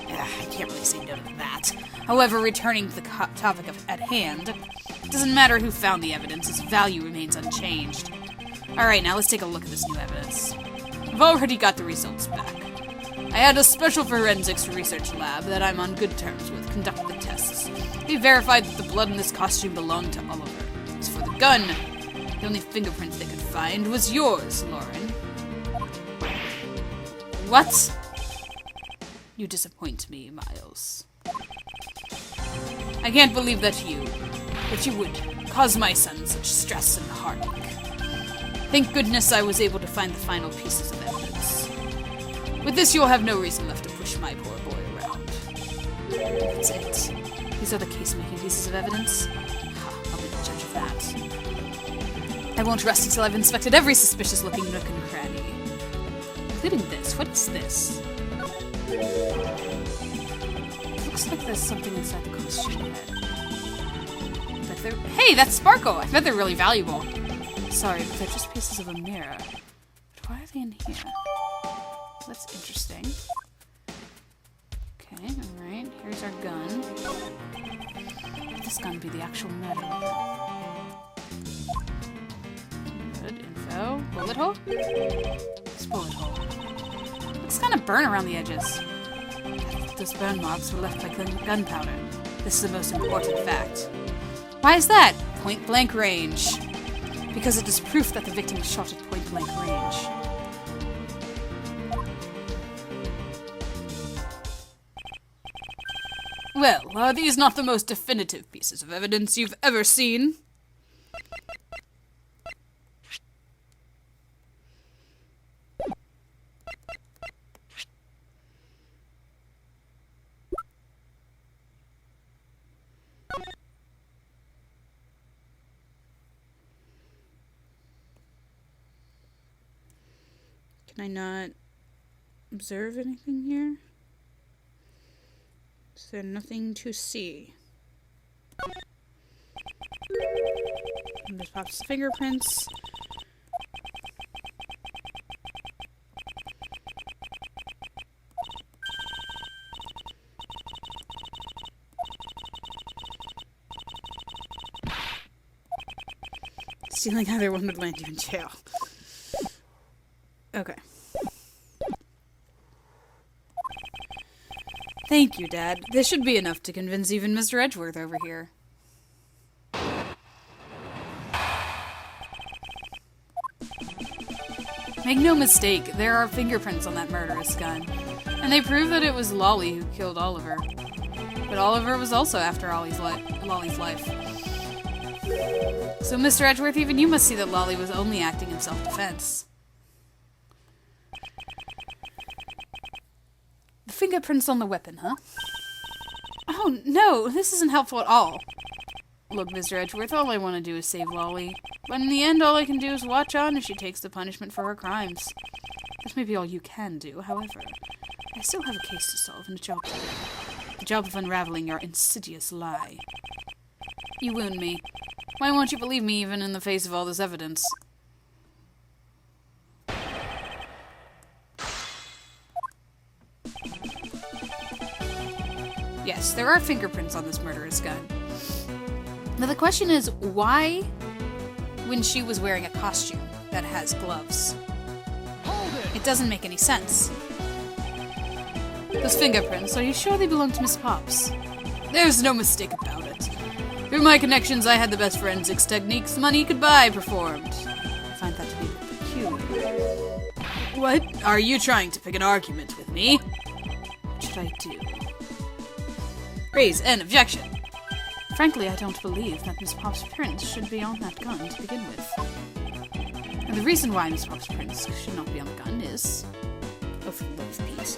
A: I can't really say no to that. However, returning to the topic at hand, it doesn't matter who found the evidence, its value remains unchanged. Alright, now let's take a look at this new evidence. I've already got the results back. I had a special forensics research lab that I'm on good terms with conduct the tests. They verified that the blood in this costume belonged to Oliver. As for the gun, the only fingerprint they could find was yours, Lauren. What? You disappoint me, Miles. I can't believe that you would cause my son such stress and heartache. Thank goodness I was able to find the final pieces of evidence. With this, you'll have no reason left to push my poor boy around. That's it. These are the case-making pieces of evidence. I'll be the judge of that. I won't rest until I've inspected every suspicious-looking nook and cranny. Including this. What is this? It looks like there's something inside the costume head. Hey, that's Sparkle! I bet they're really valuable. Sorry, but they're just pieces of a mirror. But why are they in here? That's interesting. Okay, alright. Here's our gun. Could this gun be the actual murder weapon? Good info. Bullet hole? This bullet hole. Looks kind of burnt around the edges. Those burn marks were left by gunpowder. This is the most important fact. Why is that? Point blank range. Because it is proof that the victim was shot at point blank range. Well, are these not the most definitive pieces of evidence you've ever seen? Can I not observe anything here? Is there nothing to see? And this pops the fingerprints. Stealing either one would land you in jail. Okay. Thank you, Dad. This should be enough to convince even Mr. Edgeworth over here. Make no mistake, there are fingerprints on that murderous gun, and they prove that it was Lolly who killed Oliver. But Oliver was also after Lolly's life. So, Mr. Edgeworth, even you must see that Lolly was only acting in self-defense. The fingerprints on the weapon, huh? Oh, no, this isn't helpful at all. Look, Mr. Edgeworth, all I want to do is save Lolly. But in the end, all I can do is watch on as she takes the punishment for her crimes. That may be all you can do, however. I still have a case to solve and a job to do. The job of unraveling your insidious lie. You wound me. Why won't you believe me even in the face of all this evidence? Yes, there are fingerprints on this murderous gun. Now the question is, why, when she was wearing a costume that has gloves? It doesn't make any sense. Those fingerprints, are you sure they belong to Miss Pops? There's no mistake about it. Through my connections, I had the best forensics techniques money could buy performed. I find that to be peculiar. What? Are you trying to pick an argument with me? What should I do? Raise an objection. Frankly, I don't believe that Miss Pop's prints should be on that gun to begin with. And the reason why Miss Pop's prints should not be on the gun is... Oh, for the love of Pete.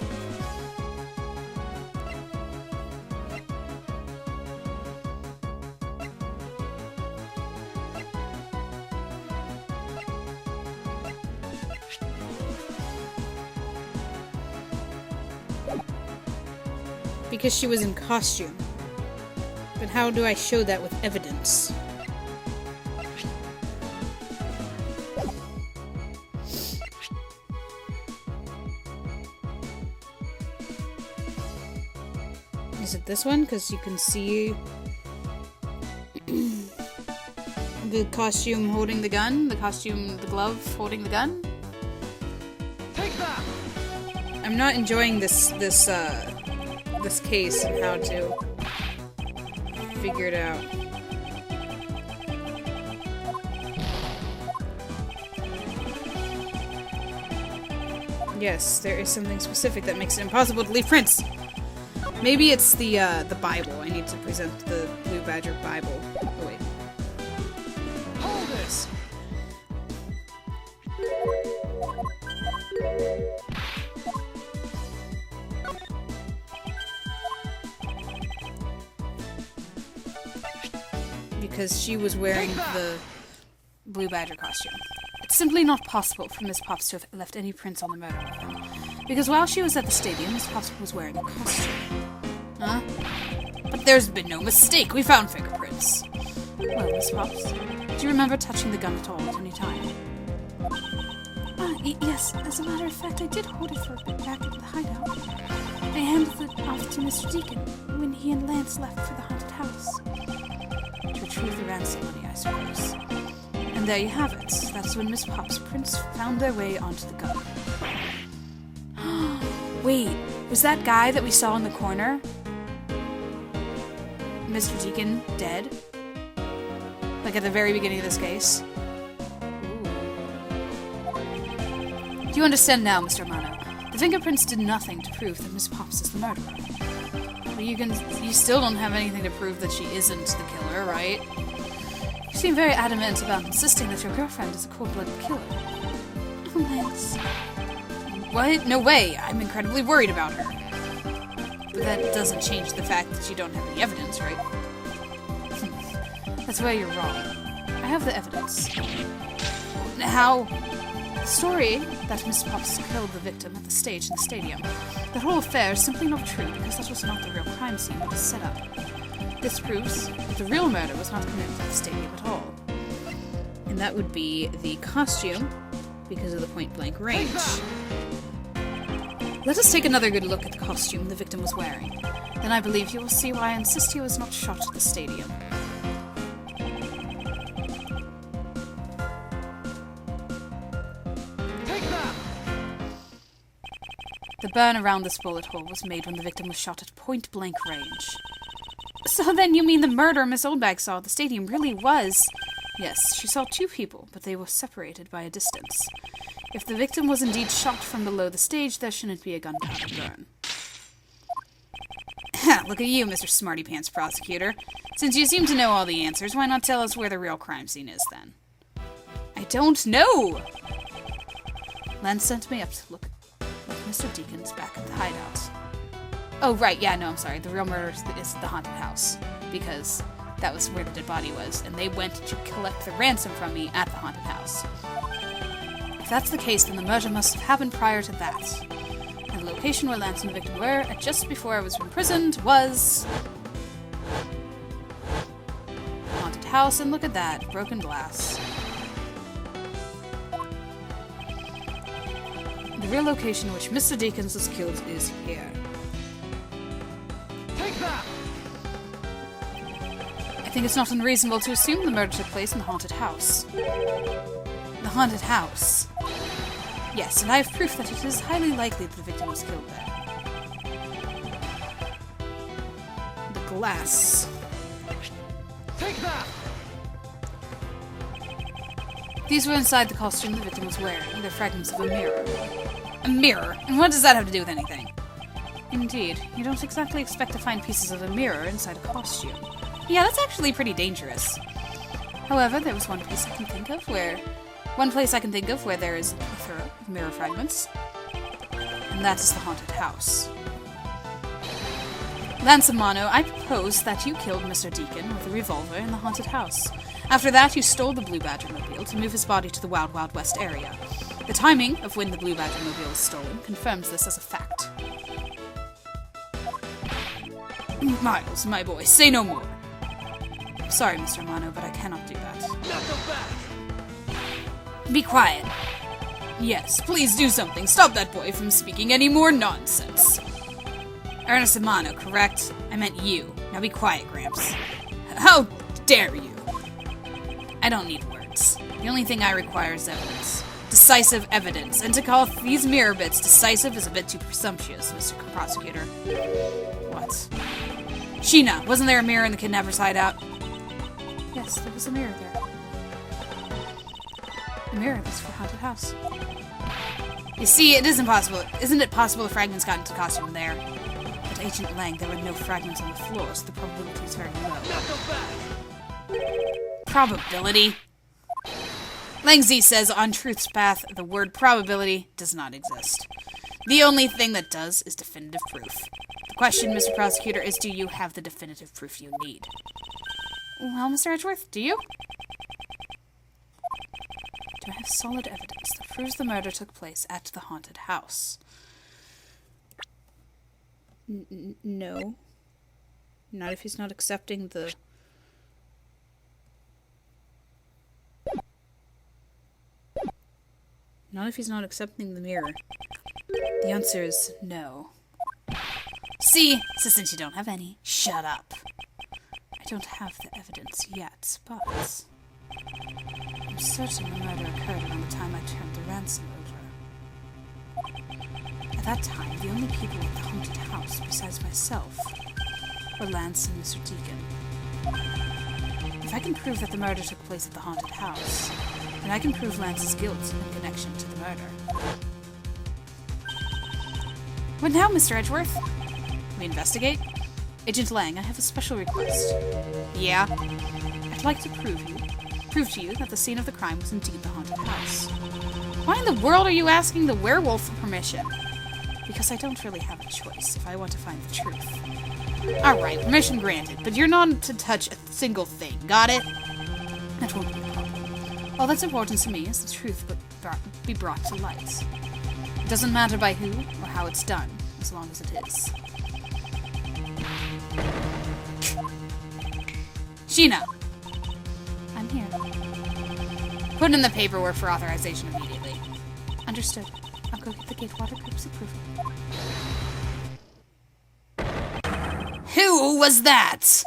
A: Because she was in costume. But how do I show that with evidence? Is it this one? Because you can see the costume holding the gun, the glove holding the gun.
B: Take that!
A: I'm not enjoying this case and how to figure it out. Yes, there is something specific that makes it impossible to leave prints. Maybe it's the Bible. I need to present the Blue Badger Bible. Oh wait.
B: Hold this!
A: Because she was wearing the Blue Badger costume. It's simply not possible for Miss Pops to have left any prints on the murder weapon. Because while she was at the stadium, Miss Pops was wearing a costume. Huh? But there's been no mistake. We found fingerprints. Well, Miss Pops, do you remember touching the gun at all at any time? Yes. As a matter of fact, I did hold it for a bit back at the hideout. I handed it off to Mr. Deacon when he and Lance left for the haunted house. To retrieve the ransom money, I suppose. And there you have it. That's when Miss Pop's prints found their way onto the gun. Wait, was that guy that we saw in the corner, Mr. Deacon, dead? Like at the very beginning of this case? Ooh. Do you understand now, Mr. Amano? The fingerprints did nothing to prove that Miss Pops is the murderer. But you still don't have anything to prove that she isn't the killer, right? You seem very adamant about insisting that your girlfriend is a cold-blooded killer. Oh, Lance. What? No way! I'm incredibly worried about her. But that doesn't change the fact that you don't have any evidence, right? That's where you're wrong. I have the evidence. How? The story that Miss Pops killed the victim at the stage in the stadium. The whole affair is simply not true because that was not the real crime scene that was set up. This proves that the real murder was not committed at the stadium at all. And that would be the costume because of the point-blank range. Let us take another good look at the costume the victim was wearing. Then I believe you will see why I insist he was not shot at the stadium.
B: Take that!
A: The burn around this bullet hole was made when the victim was shot at point-blank range. So then you mean the murder Miss Oldbag saw at the stadium really was... Yes, she saw two people, but they were separated by a distance. If the victim was indeed shot from below the stage, there shouldn't be a gunpowder burn. Look at you, Mr. Smarty Pants Prosecutor. Since you seem to know all the answers, why not tell us where the real crime scene is, then? I don't know! Len sent me up to look at Mr. Deacon's back at the hideout. Oh, right, yeah, no, I'm sorry. The real murder is the haunted house. Because that was where the dead body was, and they went to collect the ransom from me at the haunted house. If that's the case, then the murder must have happened prior to that. And the location where Lance and the victim were, at just before I was imprisoned, was... haunted house, and look at that, broken glass. The real location in which Mr. Deakins was killed is here.
B: Take that!
A: I think it's not unreasonable to assume the murder took place in the haunted house. The haunted house. Yes, and I have proof that it is highly likely that the victim was killed there. The glass.
B: Take that!
A: These were inside the costume the victim was wearing. They're fragments of a mirror. A mirror? And what does that have to do with anything? Indeed, you don't exactly expect to find pieces of a mirror inside a costume. Yeah, that's actually pretty dangerous. However, there was one place I can think of where there is a plethora of mirror fragments, and that is the haunted house. Lance Amano, I propose that you killed Mr. Deacon with a revolver in the haunted house. After that, you stole the Blue Badger mobile to move his body to the Wild Wild West area. The timing of when the Blue Badger mobile was stolen confirms this as a fact. Miles, my boy, say no more. Sorry, Mr. Amano, but I cannot do that.
B: Knuckle back!
A: Be quiet. Yes, please do something. Stop that boy from speaking any more nonsense. Ernest Amano, correct? I meant you. Now be quiet, Gramps. How dare you? I don't need words. The only thing I require is evidence. Decisive evidence. And to call these mirror bits decisive is a bit too presumptuous, Mr. Prosecutor. What? Sheena, wasn't there a mirror in the kidnapper's hideout? Yes, there was a mirror there. A mirror that's for haunted house. You see, isn't it possible the fragments got into the costume there? But Agent Lang, there were no fragments on the floor, so the probability is very low.
B: Knuckle back!
A: Probability? Lang Z says on Truth's Path, the word probability does not exist. The only thing that does is definitive proof. The question, Mr. Prosecutor, is do you have the definitive proof you need? Well, Mr. Edgeworth, do you? Do I have solid evidence that proves the murder took place at the haunted house? No. Not if he's not accepting the... Not if he's not accepting the mirror. The answer is no. See? So since you don't have any, shut up. I don't have the evidence yet, but... I'm certain the murder occurred around the time I turned the ransom over. At that time, the only people at the haunted house, besides myself, were Lance and Mr. Deacon. If I can prove that the murder took place at the haunted house, then I can prove Lance's guilt in connection to the murder. What now, Mr. Edgeworth? We investigate? Agent Lang, I have a special request. Yeah? I'd like to prove to you that the scene of the crime was indeed the haunted house. Why in the world are you asking the werewolf for permission? Because I don't really have a choice if I want to find the truth. Alright, permission granted, but you're not to touch a single thing, got it? That won't be a problem. All that's important to me is the truth be brought to light. It doesn't matter by who or how it's done, as long as it is. Sheena! I'm here. Put in the paperwork for authorization immediately. Understood. I'll go get the Gatewater Group's approval. Who was that?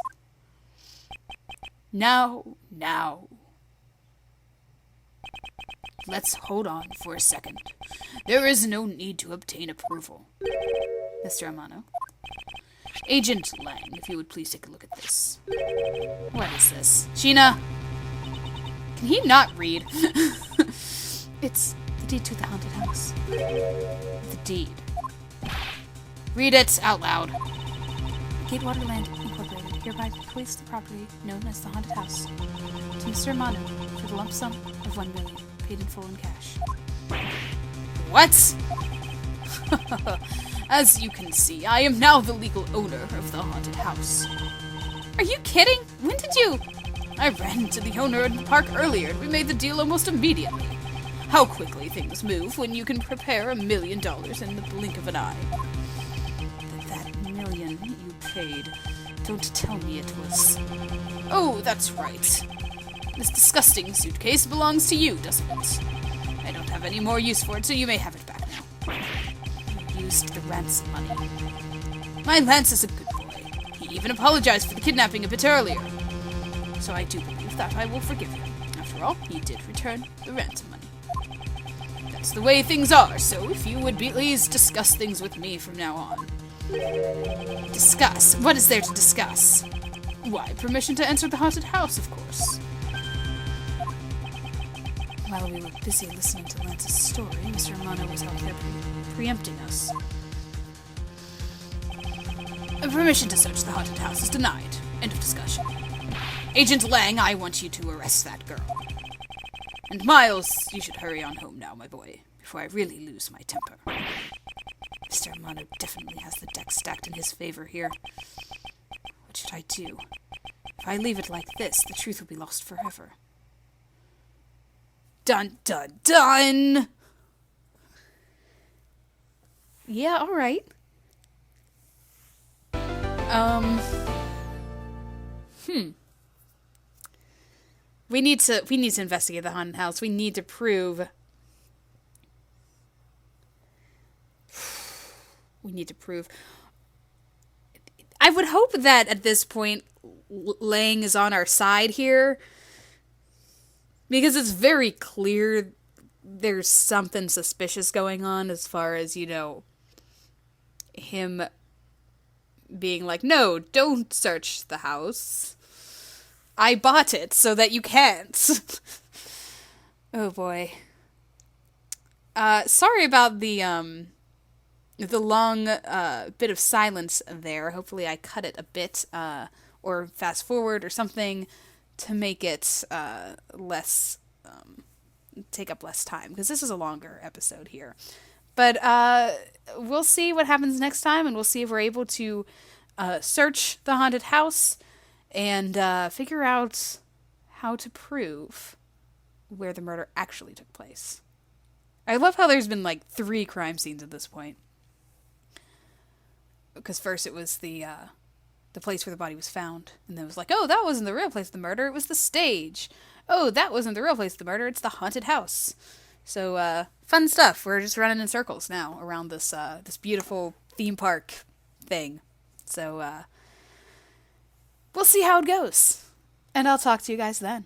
A: Now. Let's hold on for a second. There is no need to obtain approval. Mr. Amano. Agent Lang, if you would please take a look at this. What is this? Sheena! Can he not read? It's the deed to the haunted house. The deed. Read it out loud. Gatewater Land Incorporated hereby bequeaths the property known as the Haunted House to Mr. Amano for the lump sum of $1 million, paid in full in cash.
B: What? As you can see, I am now the legal owner of the haunted house.
A: Are you kidding? When did you...
B: I ran to the owner in the park earlier and we made the deal almost immediately. How quickly things move when you can prepare $1 million in the blink of an eye.
A: That $1 million you paid. Don't tell me it was...
B: Oh, that's right. This disgusting suitcase belongs to you, doesn't it? I don't have any more use for it, so you may have it back now.
A: You used the ransom money.
B: My Lance is a good boy. He even apologized for the kidnapping a bit earlier. So I do believe that I will forgive him. After all, he did return the ransom money. That's the way things are, so if you would please discuss things with me from now on.
A: Discuss? What is there to discuss?
B: Why, permission to enter the haunted house, of course.
A: While we were busy listening to Lance's story, Mr. Amano was out there preempting us.
B: Permission to search the haunted house is denied. End of discussion. Agent Lang, I want you to arrest that girl. And Miles, you should hurry on home now, my boy, before I really lose my temper.
A: Mr. Amano definitely has the deck stacked in his favor here. What should I do? If I leave it like this, the truth will be lost forever.
B: Dun dun dun!
A: Yeah, alright.
B: We need to investigate the haunted house. We need to prove... I would hope that at this point, Lang is on our side here. Because it's very clear there's something suspicious going on as far as, you know, him being like, no, don't search the house. I bought it so that you can't.
A: Oh boy.
B: Sorry about the long bit of silence there. Hopefully I cut it a bit, or fast forward or something to make it less, take up less time, because this is a longer episode here. But we'll see what happens next time, and we'll see if we're able to search the haunted house and figure out how to prove where the murder actually took place. I love how there's been like 3 crime scenes at this point. Because first it was the place where the body was found, and then it was like, oh, that wasn't the real place of the murder, it was the stage. Oh, that wasn't the real place of the murder, it's the haunted house. So, fun stuff. We're just running in circles now around this beautiful theme park thing. So, we'll see how it goes. And I'll talk to you guys then.